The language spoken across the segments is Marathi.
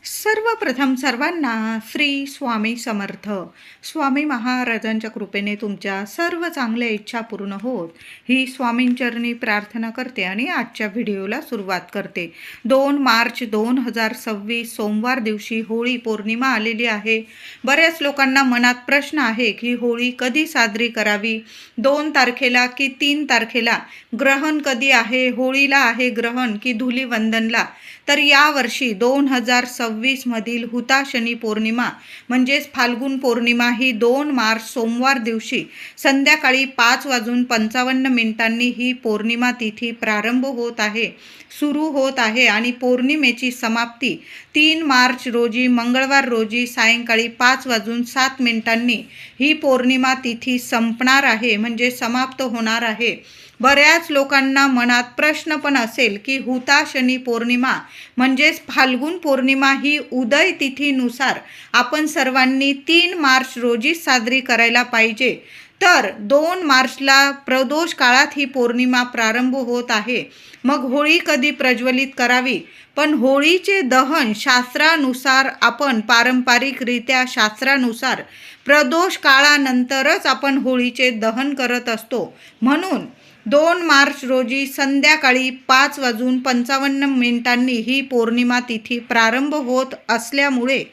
सर्वप्रथम सर्वांना श्री स्वामी समर्थ. स्वामी महाराजांच्या कृपेने तुमच्या सर्व चांगल्या इच्छा पूर्ण होत ही स्वामींचरणी प्रार्थना करते आणि आजच्या व्हिडिओला सुरुवात करते. 2 मार्च 2026 सोमवार दिवशी होळी पौर्णिमा आलेली आहे. बऱ्याच लोकांना मनात प्रश्न आहे की होळी कधी साजरी करावी, 2 तारखेला की 3 तारखेला, ग्रहण कधी आहे, होळीला आहे ग्रहण की धुलीवंदनला. तर यावर्षी 2026 मधील हुताशनी पौर्णिमा म्हणजेच फाल्गुन पौर्णिमा ही 2 मार्च सोमवार दिवशी संध्याकाळी 5:55 ही पौर्णिमा तिथी प्रारंभ होत आहे, सुरू होत आहे आणि पौर्णिमेची समाप्ती 3 मार्च रोजी मंगळवार रोजी सायंकाळी 5:07 ही पौर्णिमा तिथी संपणार आहे, म्हणजे समाप्त होणार आहे. बऱ्याच लोकांना मनात प्रश्न पण असेल की हुताशनी पौर्णिमा म्हणजेच फाल्गुन पौर्णिमा ही उदय तिथीनुसार आपण सर्वांनी 3 मार्च रोजी साजरी करायला पाहिजे. तर 2 मार्चला प्रदोष काळात ही पौर्णिमा प्रारंभ होत आहे. मग होळी कधी प्रज्वलित करावी? पण होळीचे दहन शास्त्रानुसार आपण पारंपरिकरित्या शास्त्रानुसार प्रदोष काळानंतरच आपण होळीचे दहन करत असतो. म्हणून 2 मार्च रोजी संध्याकाळी 5:55 ही पौर्णिमा तिथी प्रारंभ होत असल्यामुळे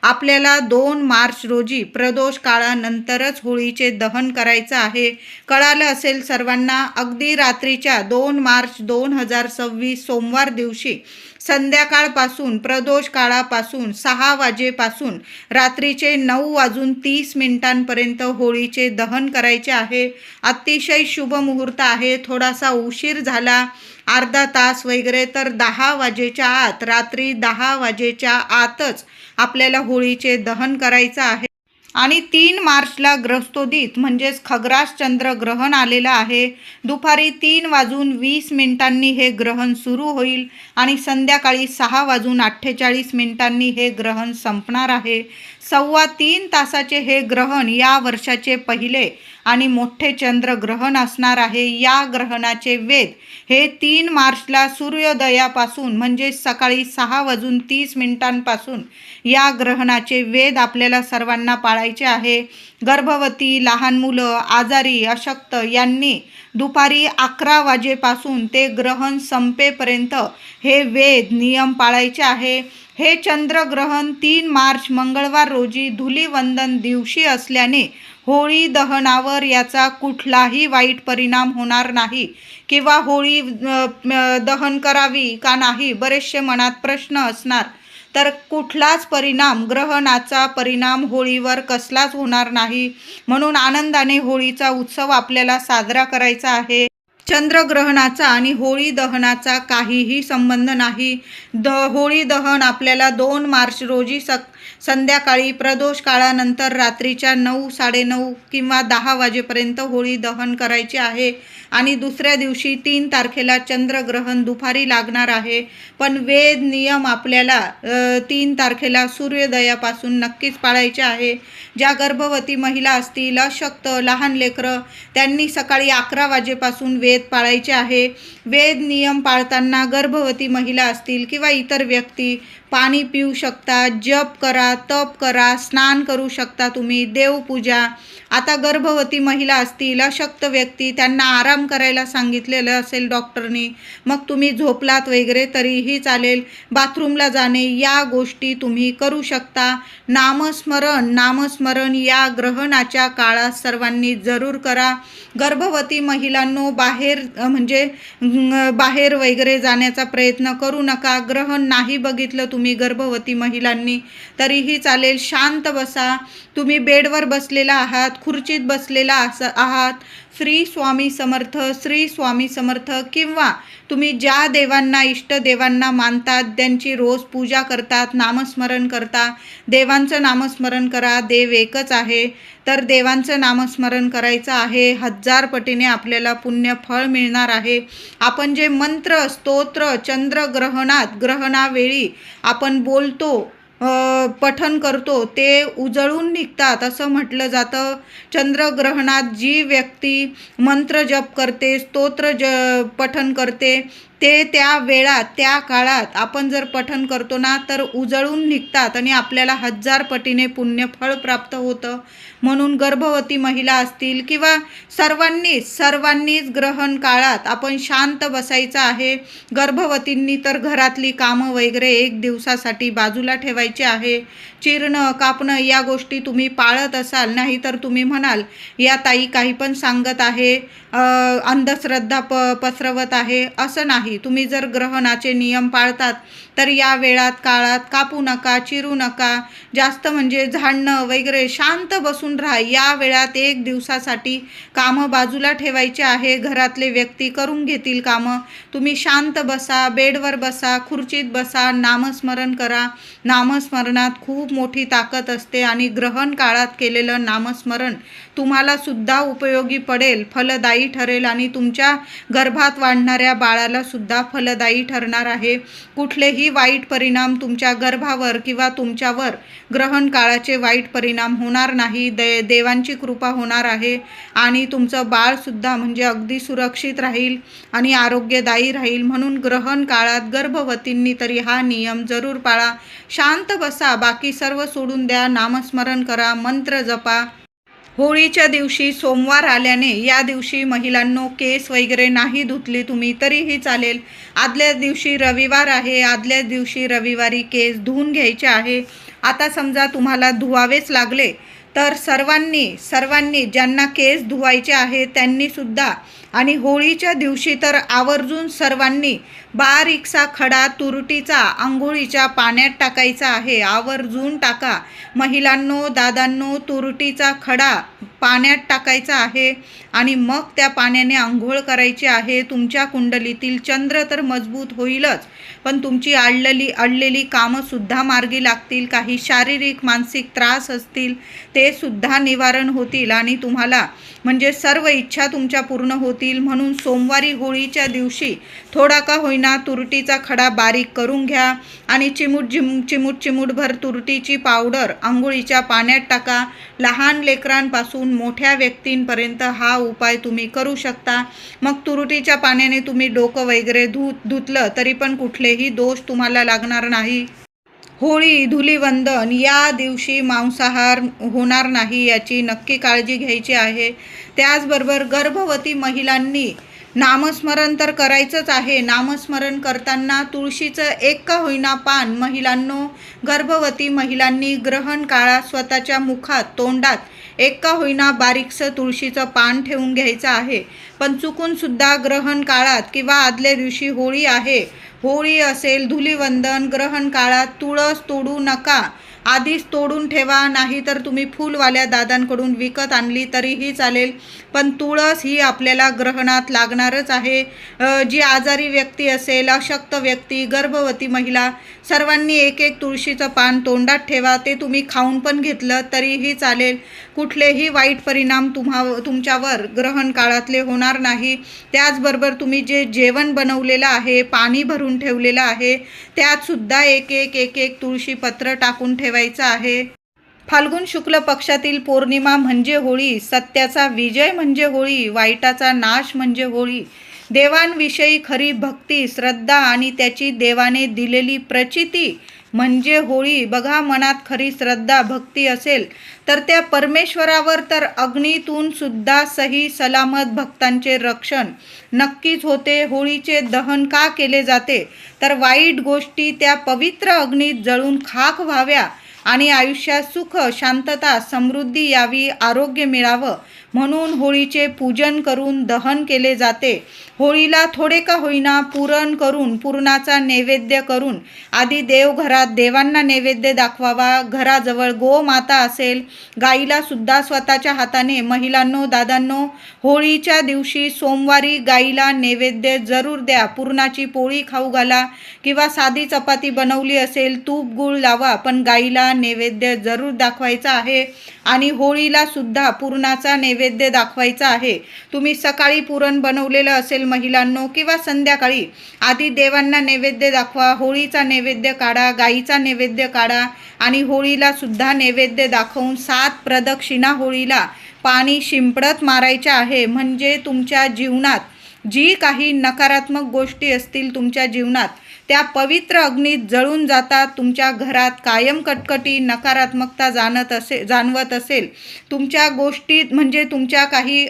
आपल्याला 2 मार्च रोजी प्रदोष काळानंतरच होळीचे दहन करायचं आहे. कळालं असेल सर्वांना. अगदी रात्रीच्या 2 मार्च 2026 सोमवार दिवशी संध्याकाळपासून प्रदोष काळापासून 6 वाजेपासून रात्रीचे 9:30 होळीचे दहन करायचे आहे. अतिशय शुभ मुहूर्त आहे. थोडासा उशीर झाला, अर्धा तास वगैरे, तर 10 वाजेच्या आत, रात्री 10 वाजेच्या आतच आपल्याला होळीचे दहन करायचं आहे. आणि 3 मार्चला ग्रस्तोदित म्हणजेच खग्रास चंद्र ग्रहण आलेलं आहे. दुपारी 3:20 हे ग्रहण सुरू होईल आणि संध्याकाळी 6:48 हे ग्रहण संपणार आहे. 3.25 तासाचे हे ग्रहण या वर्षाचे पहिले आणि मोठे चंद्रग्रहण असणार आहे. या ग्रहणाचे वेध हे 3 मार्चला सूर्योदयापासून म्हणजे सकाळी 6:30 या ग्रहणाचे वेध आपल्याला सर्वांना पाळायचे आहे. गर्भवती, लहान मुलं, आजारी, अशक्त यांनी दुपारी 11 वाजेपासून ते ग्रहण संपेपर्यंत हे वेध नियम पाळायचे आहे. हे चंद्रग्रहण 3 मार्च मंगळवार रोजी धुलीवंदन दिवशी असल्याने होळी दहनावर याचा कुठलाही वाईट परिणाम होणार नाही किंवा होळी दहन करावी का नाही, बरेचसे मनात प्रश्न असणार. तर कुठलाच परिणाम, ग्रहणाचा परिणाम होळीवर कसलाच होणार नाही. म्हणून आनंदाने होळीचा उत्सव आपल्याला साजरा करायचा आहे. चंद्रग्रहणाचा आणि होळी दहनाचा काहीही संबंध नाही. होळी दहन आपल्याला 2 मार्च रोजी संध्याकाळी प्रदोष काळानंतर रात्रीच्या 9, 9:30 किंवा 10 वाजेपर्यंत होळी दहन करायचे आहे. आणि दुसऱ्या दिवशी 3 तारखेला चंद्रग्रहण दुपारी लागणार आहे. पण वेद नियम आपल्याला 3 तारखेला सूर्योदयापासून नक्कीच पाळायचे आहे. ज्या गर्भवती महिला असतील, अशक्त, लहान लेकरं, त्यांनी सकाळी 11 वाजेपासून वेद पाळायचे आहे. वेद नियम पाळताना गर्भवती महिला असतील किंवा इतर व्यक्ती पाणी पिऊ शकता, जप करा, तप करा, स्नान करू शकता तुम्ही, देवपूजा. आता गर्भवती महिला असतील, अशक्त व्यक्ती, त्यांना आराम करायला सांगितलेलं असेल डॉक्टरनी, मग तुम्ही झोपलात वगैरे तरीही चालेल. बाथरूमला जाणे या गोष्टी तुम्ही करू शकता. नामस्मरण या ग्रहणाच्या काळात सर्वांनी जरूर करा. गर्भवती महिलांनो बाहेर वगैरे जाण्याचा प्रयत्न करू नका. ग्रहण नाही बघितलं तुम्ही गर्भवती महिलांनी तरीही चालेल. शांत बसा. तुम्ही बेडवर बसलेला आहात, खुर्चीत बसलेला आहात, श्री स्वामी समर्थ, श्री स्वामी समर्थ, किंवा तुम्ही ज्या देवांना, इष्टदेवांना मानतात, त्यांची रोज पूजा करतात, नामस्मरण करता, देवांचं नामस्मरण करा. देव एकच आहे, तर देवांचं नामस्मरण करायचं आहे. 1000 पटीने आपल्याला पुण्य फळ मिळणार आहे. आपण जे मंत्र, स्तोत्र चंद्रग्रहणावेळी आपण बोलतो पठण करतो ते उजळून निघतात असं म्हटलं जातं. चंद्रग्रहणात जी व्यक्ती मंत्र जप करते, स्तोत्र पठण करते, ते त्या वेळात त्या काळात आपण जर पठण करतो ना तर उजळून निघतात आणि आपल्याला 1000 पटीने पुण्यफळ प्राप्त होतं. म्हणून गर्भवती महिला असतील किंवा सर्वांनीच ग्रहण काळात आपण शांत बसायचं आहे. गर्भवतींनी तर घरातली कामं वगैरे 1 दिवसासाठी बाजूला ठेवायची आहे. चिरणं कापणं या गोष्टी तुम्ही पाळत असाल, नाही तर तुम्ही म्हणाल या ताई काही पण सांगत आहे, अंधश्रद्धा पसरवत आहे. असं नाही. तुम्ही जर ग्रहणाचे नियम पाळतात तर या वेळात काळात कापू नका, चिरू नका, जास्त म्हणजे झाडणं वगैरे शांत बसून राहा. या वेळात 1 दिवसासाठी कामं बाजूला ठेवायचे आहे. घरातले व्यक्ती करून घेतील कामं. तुम्ही शांत बसा, बेडवर बसा, खुर्चीत बसा, नामस्मरण करा. नामस्मरणात खूप मोठी ताकद असते आणि ग्रहण काळात केलेलं नामस्मरण तुम्हाला सुद्धा उपयोगी पडेल, फलदायी ठरेल आणि तुमच्या गर्भात वाढणाऱ्या बाळाला सुद्धा फलदायी ठरणार आहे. कुठलेही वाईट परिणाम तुमच्या गर्भावर किंवा तुमच्यावर ग्रहण काळाचे वाईट परिणाम होणार नाही. देवांची कृपा होणार आहे आणि तुमचं बाळसुद्धा म्हणजे अगदी सुरक्षित राहील आणि आरोग्यदायी राहील. म्हणून ग्रहण काळात गर्भवतींनी तरी हा नियम जरूर पाळा. शांत बसा, बाकी सर्व सोडून द्या, नामस्मरण करा, मंत्र जपा. होळीच्या दिवशी सोमवार आल्याने या दिवशी महिलांनो केस वगैरे नाही धुतली तुम्ही तरीही चालेल. आदल्या दिवशी रविवार आहे, आदल्या दिवशी रविवारी केस धुवून घ्यायचे आहे. आता समजा तुम्हाला धुवावेच लागले तर सर्वांनी ज्यांना केस धुवायचे आहे त्यांनी सुद्धा आणि होळीच्या दिवशी तर आवर्जून सर्वांनी बारीकसा खडा तुरटीचा आंघोळीच्या पाण्यात टाकायचा आहे. आवर्जून टाका महिलांनो, दादांनो. तुरटीचा खडा पाण्यात टाकायचा आहे आणि मग त्या पाण्याने आंघोळ करायची आहे. तुमच्या कुंडलीतील चंद्र तर मजबूत होईलच, पण तुमची अडलेली कामंसुद्धा मार्गी लागतील. काही शारीरिक मानसिक त्रास असतील ते सुद्धा निवारण होतील आणि तुम्हाला म्हणजे सर्व इच्छा तुमच्या पूर्ण होतील. म्हणून सोमवारी होळीच्या दिवशी थोडा का होईना तुरटीचा खडा बारीक करून घ्या आणि चिमूटभर तुरटीची पावडर आंघोळीच्या पाण्यात टाका. लहान लेकरांपासून मोठ्या व्यक्तींपर्यंत हा उपाय तुम्ही करू शकता. मग तुरटीच्या पाण्याने तुम्ही डोकं वगैरे धुतलं तरी पण कुठलेही दोष तुम्हाला लागणार नाही. होळी, धुलीवंदन या दिवशी मांसाहार होणार नाही याची नक्की काळजी घ्यायची आहे. त्याचबरोबर गर्भवती महिलांनी नामस्मरण तर करायचंच आहे. नामस्मरण करताना तुळशीचं 1 का होईना पान महिलांनो, गर्भवती महिलांनी ग्रहण काळात स्वतःच्या मुखात तोंडात 1 का होईना बारीकसं तुळशीचं पान ठेवून घ्यायचं आहे. पण चुकून सुद्धा ग्रहण काळात किंवा आदल्या दिवशी होळी आहे, होळी असेल, धुलीवंदन, ग्रहण काळात तुळस तोडू नका. आधीच तोडून ठेवा, नाही तर तुम्ही फुलवाल्या दादांकडून विकत आणली तरीही चालेल. पण तुळस ही आपल्याला ग्रहणात लागणारच आहे. जी आजारी व्यक्ती असेल, अशक्त व्यक्ती, गर्भवती महिला सर्वांनी 1 तुळशीचं पान तोंडात ठेवा. ते तुम्ही खाऊन पण घेतलं तरीही चालेल. कुठलेही वाईट परिणाम तुमच्यावर ग्रहण काळातले होणार नाही. त्याचबरोबर तुम्ही जे जेवण बनवलेलं आहे, पाणी भरून ठेवलेलं आहे, त्यात सुद्धा 1 तुळशी पत्र टाकून ठेवायचं आहे. फाल्गुन शुक्ल पक्षातील पौर्णिमा म्हणजे होळी. सत्याचा विजय म्हणजे होळी, वाईटाचा नाश म्हणजे होळी. देवांविषयी खरी भक्ती, श्रद्धा आणि त्याची देवाने दिलेली प्रचिती म्हणजे होळी. बघा, मनात खरी श्रद्धा भक्ती असेल तर त्या परमेश्वरावर तर अग्नीतून सुद्धा सही सलामत भक्तांचे रक्षण नक्कीच होते. होळीचे दहन का केले जाते तर वाईट गोष्टी त्या पवित्र अग्नीत जळून खाक व्हाव्या आणि आयुष्यात सुख, शांतता, समृद्धी यावी, आरोग्य मिळावं म्हणून होळीचे पूजन करून दहन केले जाते. होळीला थोडे का होईना पुरण करून, पुरणाचा नैवेद्य करून आधी देवघरात देवांना नैवेद्य दाखवावा. घराजवळ गोमाता असेल, गाईला सुद्धा स्वतःच्या हाताने, महिलांनो, दादांनो, होळीच्या दिवशी सोमवारी गाईला नैवेद्य जरूर द्या. पुरणाची पोळी खाऊ घाला किंवा साधी चपाती बनवली असेल, तूप गूळ लावा, पण गाईला नैवेद्य जरूर दाखवायचा आहे. आणि होळीला सुद्धा पुरणाचा नैवेद्य नैवेद्य दाखवायचा आहे। तुम्ही सकाळी पुरण बनवलेलं असेल महिलांनो किंवा संध्याकाळी, आधी देवांना नैवेद्य दाखवा, होळीचा नैवेद्य काढा, गाईचा नैवेद्य काढा आणि होळीला सुद्धा नैवेद्य दाखवून 7 प्रदक्षिणा होळीला पाणी शिंपडत मारायच्या आहे। म्हणजे तुमच्या जीवनात जी काही नकारात्मक गोष्टी असतील तुमच्या जीवनात, त्या पवित्र अग्नीत जळून जातात। तुमच्या घरात कायम कटकटी नकारात्मकता जाणवत असेल, तुमच्या गोष्टीत म्हणजे तुमच्या काही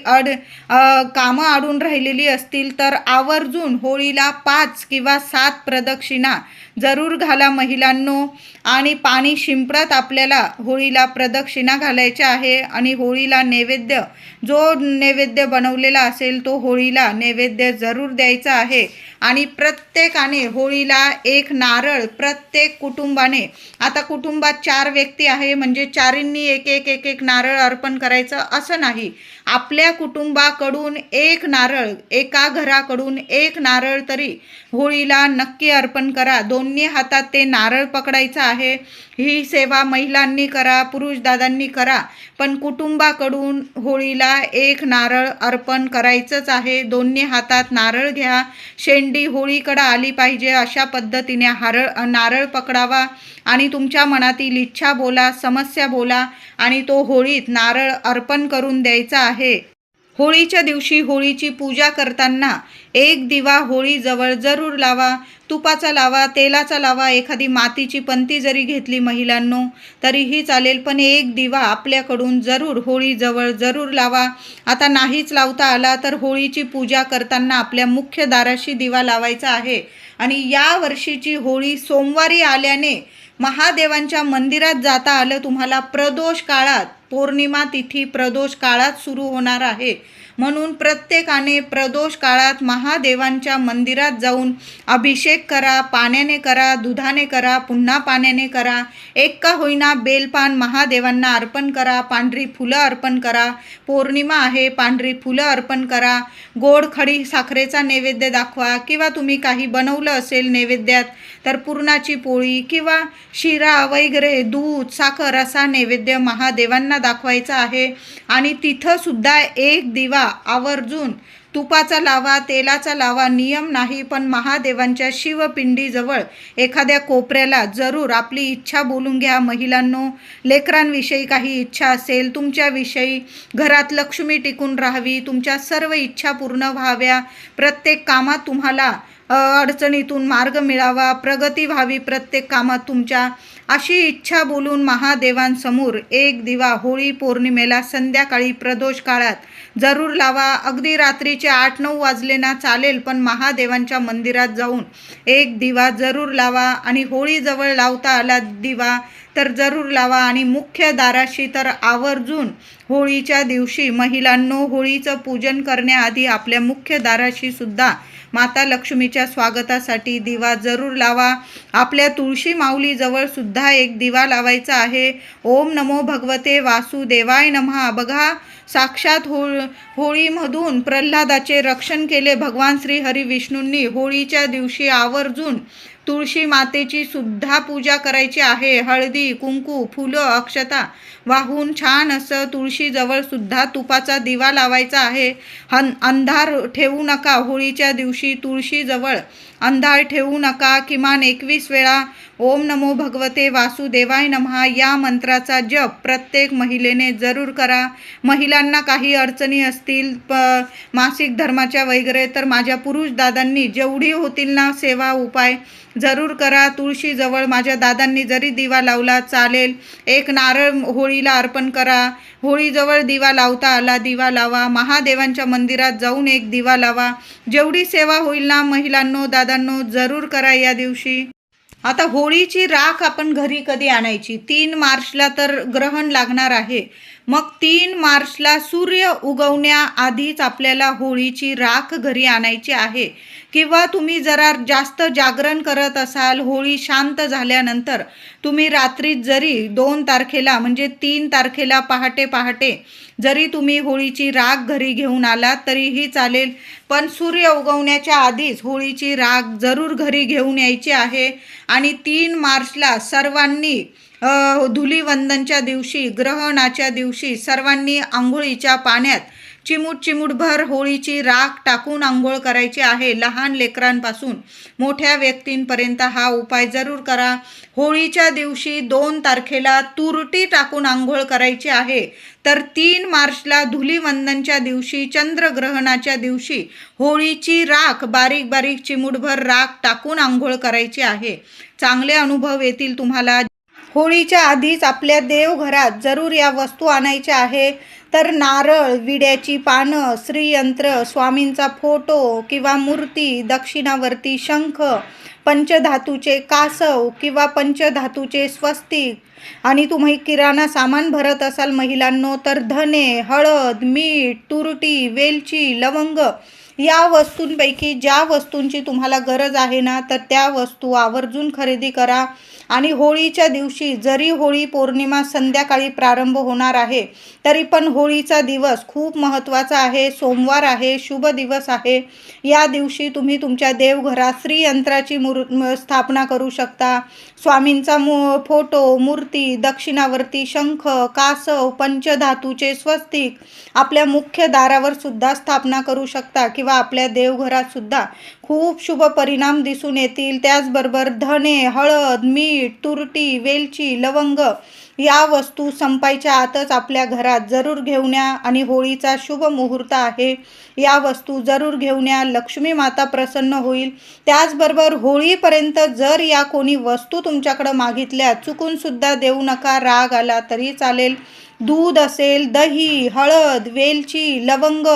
कामं अडून राहिलेली असतील, तर आवर्जून होळीला 5 किंवा 7 प्रदक्षिणा जरूर घाला महिलांनो। आणि पाणी शिंपडत आपल्याला होळीला प्रदक्षिणा घालायच्या आहे आणि होळीला नैवेद्य, जो नैवेद्य बनवलेला असेल तो होळीला नैवेद्य जरूर द्यायचा आहे। आणि प्रत्येकाने होळीला 1 नारळ, प्रत्येक कुटुंबाने, आता कुटुंबात 4 व्यक्ती आहे म्हणजे 4ंनी एक नारळ अर्पण करायचं असं नाही। आपल्या कुटुंबाकडून 1 नारळ, एका घराकडून 1 नारळ तरी होळीला नक्की अर्पण करा। दोन्ही हातात ते नारळ पकडायचं आहे। ही सेवा महिलांनी करा, पुरुष दादांनी करा, पण कुटुंबाकडून होळीला 1 नारळ अर्पण करायचंच आहे। दोन्ही हातात नारळ घ्या, शेंडी होळीकडे आली पाहिजे अशा पद्धतीने नारळ पकडावा आणि तुमच्या मनातील इच्छा बोला, समस्या बोला आणि तो होळीत नारळ अर्पण करून द्यायचा आहे। होळीच्या दिवशी होळीची पूजा करताना 1 दिवा होळीजवळ जरूर लावा। तुपाचा लावा, तेलाचा लावा, एखादी मातीची पंती जरी घेतली महिलांनो तरीही चालेल, पण 1 दिवा आपल्याकडून जरूर होळीजवळ जरूर लावा। आता नाहीच लावता आला तर होळीची पूजा करताना आपल्या मुख्य दाराशी दिवा लावायचा आहे। आणि या वर्षीची होळी सोमवारी आल्याने महादेवांच्या मंदिरात जाता आलं तुम्हाला। प्रदोष काळात, पौर्णिमा तिथी प्रदोष काळात सुरू होणार आहे, म्हणून प्रत्येकाने प्रदोष काळात महादेवांच्या मंदिरात जाऊन अभिषेक करा। पाण्याने करा, दुधाने करा, पुन्हा पाण्याने करा, एक का होईना बेलपान महादेवांना अर्पण करा, पांढरी फुलं अर्पण करा। पौर्णिमा आहे, पांढरी फुलं अर्पण करा, गोड खडी साखरेचा नैवेद्य दाखवा किंवा तुम्ही काही बनवलं असेल नैवेद्यात तर पुरणाची पोळी किंवा शिरा वगैरे, दूध, साखर असा नैवेद्य महादेवांना दाखवायचा आहे। आणि तिथं सुद्धा 1 दिवा आवर्जून तुपाचा लावा, तेलाचा लावा, नियम नाही, पण महादेवांच्या शिवपिंडीजवळ एखाद्या कोपऱ्याला जरूर आपली इच्छा बोलून घ्या महिलांनो। लेकरांविषयी काही इच्छा असेल, तुमच्याविषयी, घरात लक्ष्मी टिकून राहावी, तुमच्या सर्व इच्छा पूर्ण व्हाव्या, प्रत्येक कामात तुम्हाला अडचणीतून मार्ग मिळावा, प्रगती व्हावी प्रत्येक कामात तुमच्या, अशी इच्छा बोलून महादेवांसमोर 1 दिवा होळी पौर्णिमेला संध्याकाळी प्रदोष काळात जरूर लावा। अगदी रात्रीचे 8-9 वाजले ना चालेल, पण महादेवांच्या मंदिरात जाऊन 1 दिवा जरूर लावा। आणि होळीजवळ लावता आला दिवा तर जरूर लावा। आणि मुख्य दाराशी तर आवर्जून होळीच्या दिवशी महिलांनो, होळीचं पूजन करण्याआधी आपल्या मुख्य दाराशी सुद्धा माता लक्ष्मीच्या स्वागतासाठी दिवा जरूर लावा। आपल्या तुळशी माऊलीजवळ सुद्धा 1 दिवा लावायचा आहे। ओम नमो भगवते वासुदेवाय नमः। बघा, साक्षात होळीमधून प्रल्हादाचे रक्षण केले भगवान श्री हरी विष्णूंनी। होळीच्या दिवशी आवर्जून तुळशी मातेची सुद्धा पूजा करायची आहे। हळदी, कुंकू, फुलं, अक्षता वाहून छान असं तुळशीजवळ सुद्धा तुपाचा दिवा लावायचा आहे। अंधार ठेवू नका होळीच्या दिवशी, तुळशीजवळ अंधार ठेवू नका। किमान 21 वेळा ओम नमो भगवते वासुदेवाय नमः या मंत्राचा जप प्रत्येक महिलेने जरूर करा। महिलांना काही अडचणी असतील मासिक धर्माच्या वगैरे, तर माझ्या पुरुष दादांनी जेवढी होतील ना सेवा उपाय जरूर करा। तुळशीजवळ माझ्या दादांनी जरी दिवा लावला चालेल, 1 नारळ होळीला अर्पण करा। होळीजवळ दिवा लावता आला दिवा लावा, महादेवांच्या मंदिरात जाऊन 1 दिवा लावा। जेवढी सेवा होईल ना महिलांनो, दादांनो जरूर करा या दिवशी। आता होळीची राख आपण घरी कधी आणायची? 3 मार्चला तर ग्रहण लागणार आहे, मग 3 मार्चला सूर्य उगवण्याआधीच आपल्याला होळीची राख घरी आणायची आहे। किंवा तुम्ही जरा जास्त जागरण करत असाल, होळी शांत झाल्यानंतर तुम्ही रात्री जरी 2 तारखेला म्हणजे 3 तारखेला पहाटे पहाटे जरी तुम्ही होळीची राख घरी घेऊन आलात तरीही चालेल, पण सूर्य उगवण्याच्या आधीच होळीची राख जरूर घरी घेऊन यायची आहे. आणि 3 मार्चला सर्वांनी धुलीवंदनच्या दिवशी, ग्रहणाच्या दिवशी सर्वांनी आंघोळीच्या पाण्यात चिमूटभर होळीची राख टाकून आंघोळ करायची आहे. लहान लेकरांपासून मोठ्या व्यक्तींपर्यंत हा उपाय जरूर करा. होळीच्या दिवशी 2 तारखेला तुरटी टाकून आंघोळ करायची आहे. तर 3 मार्चला धुलीवंदनच्या दिवशी, चंद्रग्रहणाच्या दिवशी होळीची राख बारीक बारीक चिमूटभर राख टाकून आंघोळ करायची आहे. चांगले अनुभव येतील तुम्हाला. होळीच्या आधीच आपल्या देवघरात जरूर या वस्तू आणायच्या आहे. तर नारळ, विड्याची पानं, श्रीयंत्र, स्वामींचा फोटो किंवा मूर्ती, दक्षिणावर्ती शंख, पंचधातूचे कासव किंवा पंचधातूचे स्वस्तिक आणि तुम्ही किराणा सामान भरत असाल महिलांनो तर धने, हळद, मीठ, तुरटी, वेलची, लवंग या वस्तूंपैकी ज्या वस्तूंची तुम्हाला गरज आहे ना तर त्या वस्तू आवर्जून खरेदी करा. आणि होळीच्या दिवशी जरी होळी पौर्णिमा संध्याकाळी प्रारंभ होणार आहे तरी पण होळीचा दिवस खूप महत्त्वाचा आहे. सोमवार आहे, शुभ दिवस आहे. या दिवशी तुम्ही तुमच्या देवघरात श्रीयंत्राची स्थापना करू शकता. स्वामींचा फोटो, मूर्ती, दक्षिणावर्ती शंख, कासव, पंचधातूचे स्वस्तिक आपल्या मुख्य दारावर सुद्धा स्थापना करू शकता किंवा आपल्या देवघरात सुद्धा खूप शुभ परिणाम दिसून येतील. त्याचबरोबर धने, हळद, मीठ, तुरटी, वेलची, लवंग या वस्तू संपायच्या आतच आपल्या घरात जरूर घेऊन या. आणि होळीचा शुभ मुहूर्त आहे, या वस्तू जरूर घेऊन या. लक्ष्मी माता प्रसन्न होईल. त्याचबरोबर होळीपर्यंत जर या कोणी वस्तू तुमच्याकडं मागितल्या चुकून सुद्धा देऊ नका. राग आला तरी चालेल. दूध असेल, दही, हळद, वेलची, लवंग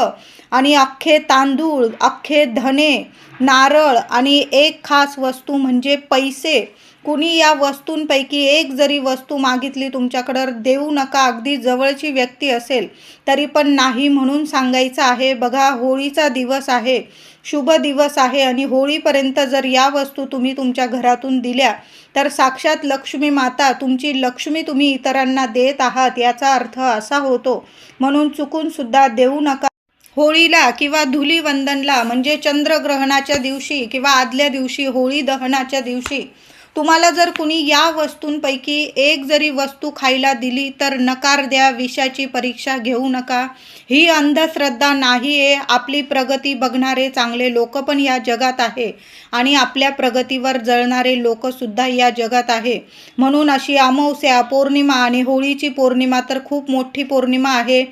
आणि अख्खे तांदूळ, अख्खे धने, नारळ आणि एक खास वस्तू म्हणजे पैसे. कुणी या वस्तूंपैकी एक जरी वस्तू मागितली तुमच्याकडं देऊ नका. अगदी जवळची व्यक्ती असेल तरी पण नाही म्हणून सांगायचं आहे. बघा, होळीचा दिवस आहे, शुभ दिवस आहे आणि होळीपर्यंत जर या वस्तू तुम्ही तुमच्या घरातून दिल्या तर साक्षात लक्ष्मी माता, तुमची लक्ष्मी तुम्ही इतरांना देत आहात याचा अर्थ असा होतो. म्हणून चुकून सुद्धा देऊ नका. होळीला किंवा धुलीवंदनला म्हणजे चंद्रग्रहणाच्या दिवशी किंवा आदल्या दिवशी होळी दहनाच्या दिवशी तुम्हाला जर कुणी या वस्तूंपैकी एक जरी वस्तू खायला दिली तर नकार द्या. विषाची परीक्षा घेऊ नका. ही अंधश्रद्धा नाही आहे. आपली प्रगती बघणारे चांगले लोक पण या जगात आहे आणि आपल्या प्रगतीवर जळणारे लोकसुद्धा या जगात आहे. म्हणून अशी अमावस्या, पौर्णिमा आणि होळीची पौर्णिमा तर खूप मोठी पौर्णिमा आहे.